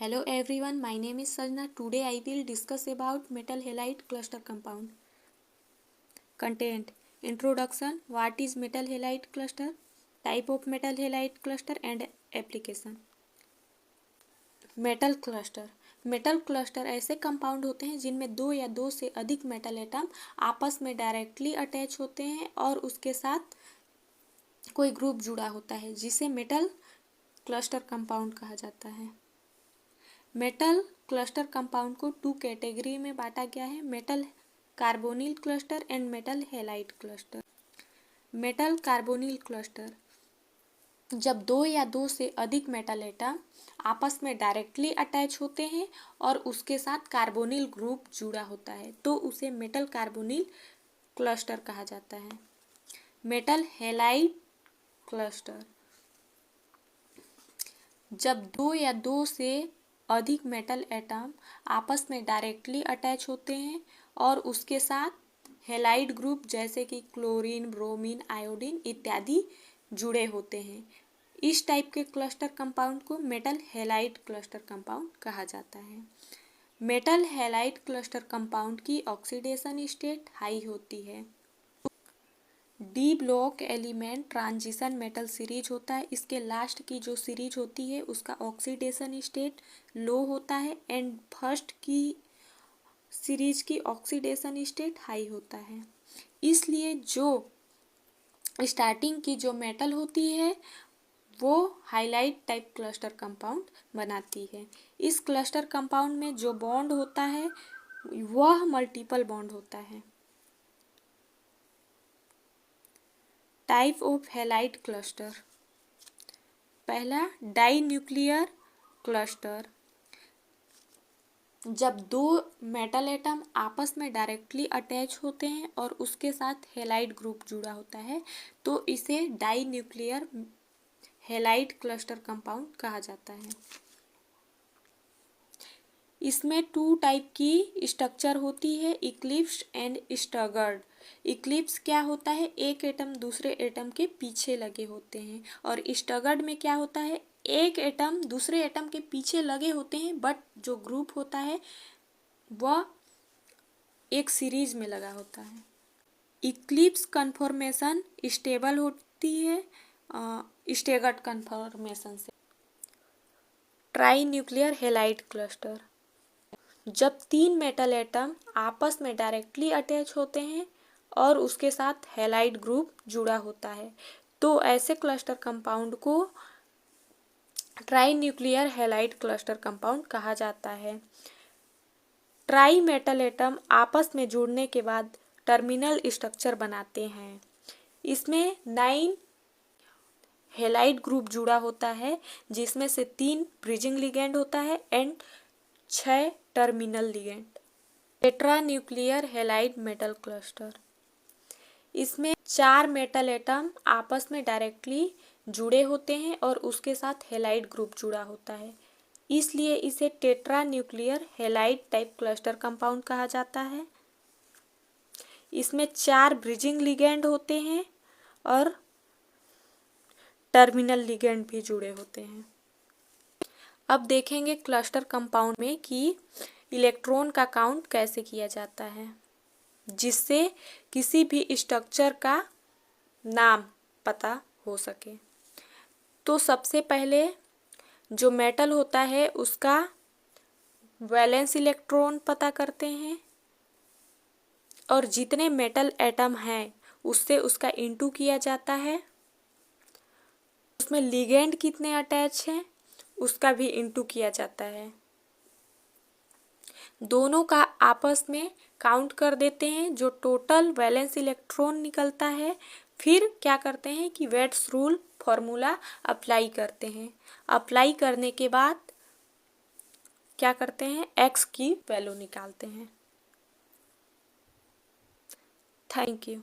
Hello everyone, my name is Sajna. Today I will discuss about metal halide cluster compound. Content: Introduction, what is metal halide cluster, type of metal halide cluster and application. Metal cluster ऐसे compound होते हैं जिनमें दो या दो से अधिक metal atom आपस में डायरेक्टली अटैच होते हैं और उसके साथ कोई ग्रुप जुड़ा होता है जिसे मेटल क्लस्टर कंपाउंड कहा जाता है। मेटल क्लस्टर कंपाउंड को टू कैटेगरी में बांटा गया है, metal carbonyl cluster and metal halide cluster. Metal carbonyl cluster जब दो या दो से अधिक मेटल एटम आपस में डायरेक्टली अटैच होते हैं और उसके साथ कार्बोनिल ग्रुप जुड़ा होता है तो उसे मेटल कार्बोनिल क्लस्टर कहा जाता है। मेटल हैलाइड क्लस्टर जब दो या दो से अधिक मेटल एटम आपस में डायरेक्टली अटैच होते हैं और उसके साथ हैलाइड ग्रुप जैसे कि क्लोरीन, ब्रोमीन, आयोडीन इत्यादि जुड़े होते हैं। इस टाइप के क्लस्टर कंपाउंड को मेटल हैलाइड क्लस्टर कंपाउंड कहा जाता है। मेटल हैलाइड क्लस्टर कंपाउंड की ऑक्सीडेशन स्टेट हाई होती है। D block element transition metal series होता है, इसके लास्ट की जो सीरीज होती है उसका ऑक्सीडेशन स्टेट लो होता है एंड फर्स्ट की सीरीज की ऑक्सीडेशन स्टेट हाई होता है। इसलिए जो स्टार्टिंग की जो मेटल होती है वो हाइलाइट टाइप क्लस्टर कंपाउंड बनाती है। इस क्लस्टर कंपाउंड में जो बॉन्ड होता है वह मल्टीपल बॉन्ड होता है। टाइप ऑफ हैलाइड क्लस्टर, पहला डाई न्यूक्लियर क्लस्टर, जब दो मेटल एटम आपस में डायरेक्टली अटैच होते हैं और उसके साथ हैलाइड ग्रुप जुड़ा होता है तो इसे di nuclear halide cluster compound कहा जाता है। इसमें टू टाइप की स्ट्रक्चर होती है, इक्लिप्स एंड स्टगर्ड। इक्लिप्स क्या होता है, एक एटम दूसरे एटम के पीछे लगे होते हैं और स्टगर्ड में क्या होता है, एक एटम दूसरे एटम के पीछे लगे होते हैं बट जो ग्रुप होता है वह एक सीरीज में लगा होता है। इक्लिप्स कन्फॉर्मेशन स्टेबल होती है स्टगर्ड कन्फॉर्मेशन से। ट्राई न्यूक्लियर हैलाइड क्लस्टर, जब तीन मेटल एटम आपस में डायरेक्टली अटैच होते हैं और उसके साथ हैलाइड ग्रुप जुड़ा होता है तो ऐसे क्लस्टर कंपाउंड को try nuclear halide cluster compound कहा जाता है। ट्राई मेटल एटम आपस में जुड़ने के बाद टर्मिनल स्ट्रक्चर बनाते हैं। इसमें 9 हैलाइड ग्रुप जुड़ा होता है जिसमें से 3 ब्रिजिंग लिगेंड होता है and 6 terminal ligand. Tetra nuclear halide metal cluster, इसमें 4 मेटल एटम आपस में डायरेक्टली जुड़े होते हैं और उसके साथ हैलाइड ग्रुप जुड़ा होता है, इसलिए इसे tetra nuclear halide type cluster compound कहा जाता है। इसमें 4 ब्रिजिंग लिगेंड होते हैं और टर्मिनल लिगेंड भी जुड़े होते हैं। अब देखेंगे क्लस्टर कंपाउंड में कि इलेक्ट्रॉन का काउंट कैसे किया जाता है जिससे किसी भी स्ट्रक्चर का नाम पता हो सके। तो सबसे पहले जो मेटल होता है उसका वैलेंस इलेक्ट्रॉन पता करते हैं और जितने मेटल एटम हैं उससे उसका इनटू किया जाता है। उसमें लिगेंड कितने अटैच हैं उसका भी इनटू किया जाता है। दोनों का आपस में काउंट कर देते हैं, जो टोटल वैलेंस इलेक्ट्रॉन निकलता है फिर क्या करते हैं कि वेट्स रूल फॉर्मूला अप्लाई करते हैं। अप्लाई करने के बाद क्या करते हैं, एक्स की वैल्यू निकालते हैं। Thank you.